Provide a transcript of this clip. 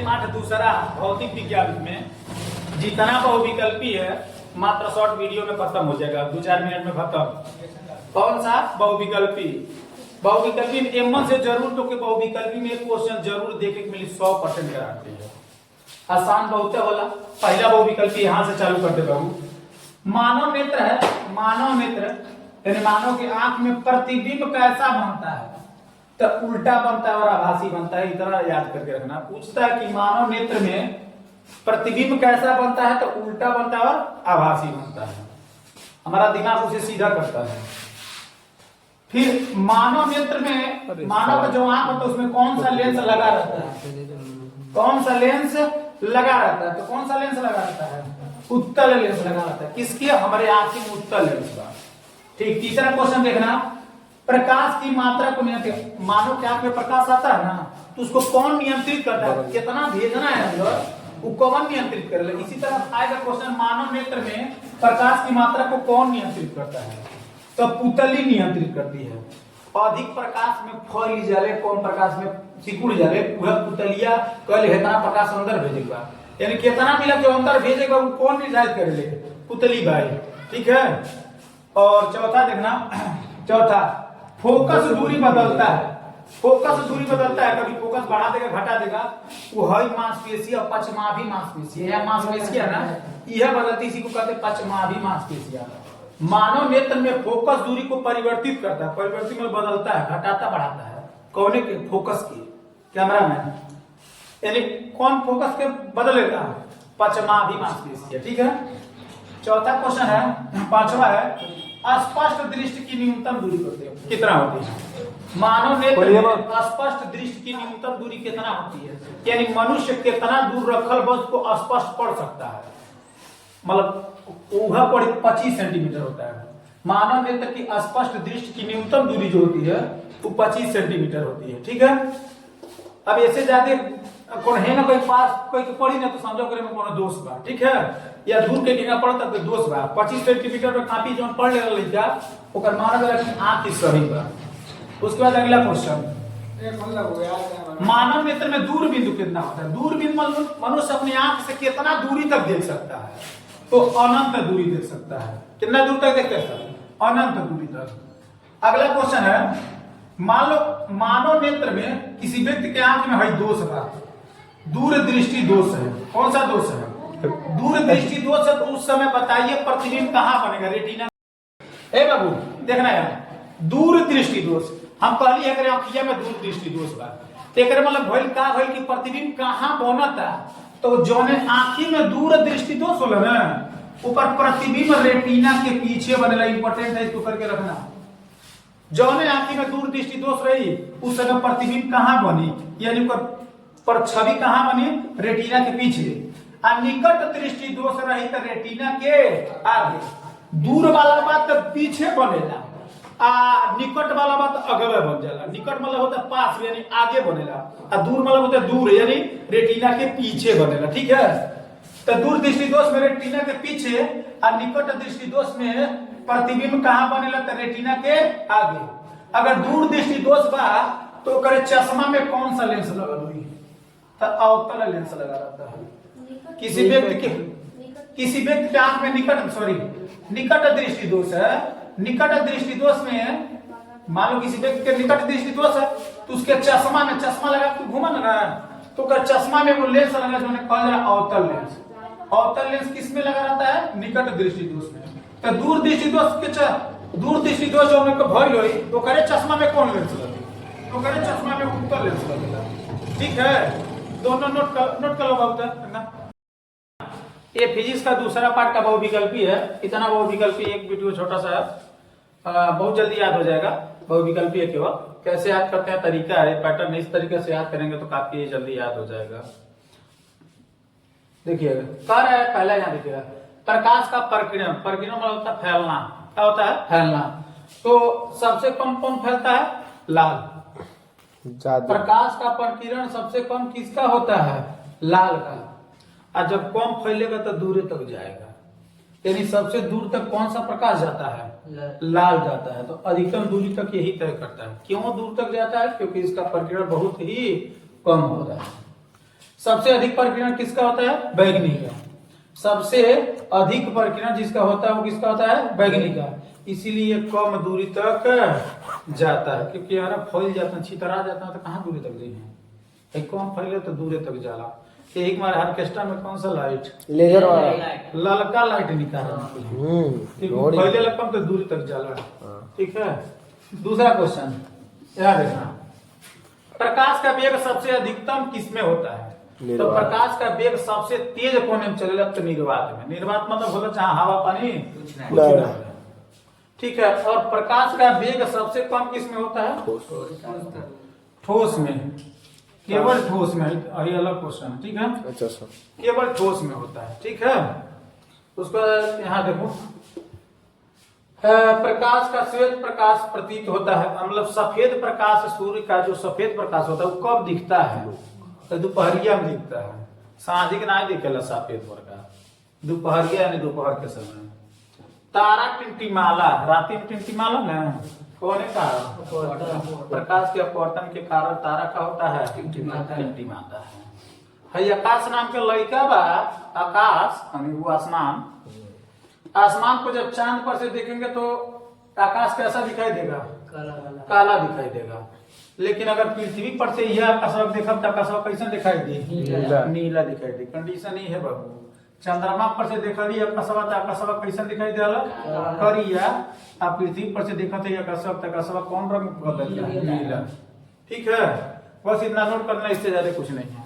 पाठ दूसरा भौतिक विज्ञान में जितना बहुविकल्पी है मात्र शॉर्ट वीडियो में खत्म हो जाएगा, 2-4 मिनट में खत्म। कौन सा बहुविकल्पी? बहुविकल्पी में M1 से जरूर तो के बहुविकल्पी में एक क्वेश्चन जरूर देखे के मिली 100% गारंटी है। आसान बहुत होला। पहला बहुविकल्पी यहाँ से चालू करते बाबू। मानव नेत्र है, मानव नेत्र यानी मानव की आंख में प्रतिबिंब कैसा बनता है? तो उल्टा बनता है और आभासी बनता है, इतना याद करके रखना। पूछता है कि मानव नेत्र में प्रतिबिंब कैसा बनता है? तो उल्टा बनता है और आभासी बनता है। हमारा दिमाग उसे सीधा करता है। फिर मानव नेत्र में मानव का जो आंख होता है उसमें कौन सा लेंस लगा रहता है? कौन सा लेंस लगा रहता है? तो कौन सा लेंस लगा रहता है? उत्तल लेंस लगा रहता है। किसके? हमारे आंख में उत्तल लेंस का। ठीक। तीसरा क्वेश्चन देखना, प्रकाश की मात्रा को नियंत्रित, मानव के आंख में प्रकाश आता है ना, तो उसको कौन नियंत्रित करता है? कितना भेजना है अंदर, वो कौन नियंत्रित करेगा? इसी तरह आएगा क्वेश्चन, मानव नेत्र में प्रकाश की मात्रा को कौन नियंत्रित करता है? तो पुतली नियंत्रित करती है। अधिक प्रकाश में फैल जाले, कम प्रकाश में सिकुड़ जाले, वह पुतलिया कल हेतना प्रकाश अंदर भेजेगा, यानी कितना मिला जो अंदर भेजेगा वो कौन निर्धारित करेले? पुतली भाई। ठीक है। और चौथा देखना, चौथा फोकस दूरी बदलता है। फोकस दूरी बदलता है, कभी फोकस बढ़ा देगा घटा देगा। वो है मांसपेशी और पचमाभी मांसपेशी, यह मांसपेशी है ना, यह बदलती, इसी को कहते हैं पचमाभी मांसपेशियां। मानव नेत्र में फोकस दूरी को परिवर्तित करता है, परिवर्तित में बदलता है, घटाता बढ़ाता है। कौन के? फोकस की, कैमरा मैन, यानी कौन फोकस के बदलेगा? पचमाभी मांसपेशियां। ठीक है। चौथा क्वेश्चन है, पांचवा है, स्पष्ट दृष्टि की न्यूनतम दूरी कितना होती है? मानव नेत्र में स्पष्ट दृष्टि की न्यूनतम दूरी कितना होती है? यानी मनुष्य कितना दूर रखल वस्तु को स्पष्ट पढ़ सकता है? मतलब ऊहा पर 25 सेंटीमीटर होता है। मानव नेत्र की स्पष्ट दृष्टि की न्यूनतम दूरी जो होती है वो 25 सेंटीमीटर होती है। ठीक है। अब ऐसे ज्यादा कौन है ना, कोई पास कोई पढ़ी ना तो समझो करे में कोनो दोष बा। ठीक है। या दूर के गिना पड़ता तो दोष बा। 25 सेंटीमीटर में काफी जो पढ़ ले लइका ओकर मानव लक्षण आंख की सही बा। उसके बाद अगला क्वेश्चन, मानव नेत्र में दूर बिंदु कितना होता है? दूर बिंदु मनुष्य अपनी आंख से कितना दूरी तक देख सकता है? तो अनंत दूरी देख सकता है। कितना दूर तक देख सकता है? अनंत दूरी तक। अगला क्वेश्चन है, मान लो मानव नेत्र में किसी व्यक्ति के आंख में है दोष बा, दूर दृष्टि दोष है। कौन सा दोष है? दूर दृष्टि दोष है। तो उस समय बताइए प्रतिबिंब कहां बनेगा? रेटिना। ए बाबू देखना यार, दूर दृष्टि दोष हम कहली है आंखिया में दूर दृष्टि दोष बा, तो एक मतलब भइल का भइल कि प्रतिबिंब कहां बनता? तो जोने आंखी में दूर दृष्टि दोष होला ना, ऊपर प्रतिबिंब रेटिना के पीछे बनेला। इंपॉर्टेंट है, इसको करके रखना। जोने आंखी में दूर दृष्टि दोष रही उस समय प्रतिबिंब कहां बनी? यानी पर छवि कहां बनी? रेटिना के पीछे। और निकट दृष्टि दोष रही तो रेटिना के आगे। दूर वाला बात तो पीछे बनेला, निकट वाला बात अगवे बन जाला। निकट मतलब होता है पास, यानी आगे बनेला, और दूर मतलब होता है दूर, यानी रेटिना के पीछे बनेला। ठीक है। तो दूर दृष्टि दोष में रेटिना के पीछे और निकट दृष्टि दोष में प्रतिबिंब कहां बनेला? तो रेटिना के आगे। अगर दूर दृष्टि दोष बा तो करे चश्मा में कौन सा लेंस लगा हुई? तो अवतल लेंस लगा रहता है। किसी व्यक्ति के आंख में निकट दृष्टि दोष है। निकट दृष्टि दोष में मान लो किसी व्यक्ति के निकट दृष्टि दोष है तो उसके चश्मा में चश्मा लगा के घूमा ना, तो कर चश्मा में वो लेंस लगा जो कहा जा अवतल लेंस। अवतल लेंस किस में लगा रहता है? निकट दृष्टि दोष में। तो दूर दृष्टि दोष जो हमने भइल होई तो करे चश्मा में कौन लेंस लगे? तो करे चश्मा में उत्तल लेंस लगेगा। ठीक है। दोनों नोट कर लो बाबू। ये फिजिक्स का दूसरा पार्ट का बहुविकल्पी है। इतना बहुविकल्पी एक वीडियो छोटा सा है, बहुत जल्दी याद हो जाएगा। बहुविकल्पी है केवल कैसे याद करते हैं तरीका है, पैटर्न इस तरीके से याद करेंगे तो काफी जल्दी याद हो जाएगा। देखिए कर है पहला, यहाँ देखिएगा प्रकाश का प्रकीर्णन। प्रकीर्णन मतलब होता है फैलना। क्या होता है? फैलना। तो सबसे कम कौन फैलता है? लाल। प्रकाश का प्रकीर्णन सबसे कम किसका होता है? लाल का। और जब कम फैलेगा तो दूर तक जाएगा, यानी सबसे दूर तक कौन सा प्रकाश जाता है? लाल जाता है। तो अधिकतम दूरी तक यही तय करता है। क्यों दूर तक जाता है? क्योंकि इसका प्रकीर्णन बहुत ही कम होता है। सबसे अधिक प्रकीर्णन किसका होता है? बैगनी का। सबसे अधिक प्रकीर्णन जिसका होता है वो किसका होता है? बैगनी का। इसीलिए कम दूरी तक जाता है, क्योंकि यार फैल जाता है, छितरा जाता है तो कहाँ दूरी तक जाइए, कम फैले तो दूर तक जाला। एक बार ऑर्केस्ट्रा में कौन सा लाइट? लेजर वाला ललका लाइट निकाला, फैले लकम तो दूरी तक जाला। ठीक है। दूसरा क्वेश्चन याद रखना, प्रकाश का वेग सबसे अधिकतम किसमें होता है? तो प्रकाश का वेग सबसे तेज कोने में चलेगा तो निर्वात में। निर्वात मतलब बोला जहाँ हवा पानी कुछ नहीं। ठीक है। और प्रकाश का वेग सबसे कम किसमें होता है? ठोस में। केवल ठोस में। यही अलग क्वेश्चन है। ठीक है। अच्छा सर, केवल ठोस में होता है। ठीक है। उसको यहाँ देखो, प्रकाश का श्वेत प्रकाश प्रतीत होता है, मतलब सफेद प्रकाश, सूर्य का जो सफेद प्रकाश होता है वो कब दिखता है? तो दोपहरिया में दिखता है, सांझ के नहीं दिखेला सफेद प्रकाश, दोपहरिया यानी दोपहर के समय। तारा टिमटिमाला, राति में टिमटिमाला ना, कौन है तारा? प्रकाश के अपवर्तन के कारण तारा का होता है टिमटिमाता है। आकाश नाम के लड़का बा, आकाश वो आसमान, आसमान को जब चांद पर से देखेंगे तो आकाश कैसा दिखाई देगा? काला दिखाई देगा। लेकिन अगर पृथ्वी पर से यह आकाश देखब तो आकाश कैसा दिखाई दे? नीला दिखाई दे। कंडीशन ही है बाबू। चंद्रमा पर से देखा आकाश तो आकाश कैसा दिखाई देला? करिया। आप पृथ्वी पर से देखा तो आकाश कौन रंग बदल? नीला। ठीक है। बस इतना नोट करना, इससे ज्यादा कुछ नहीं है।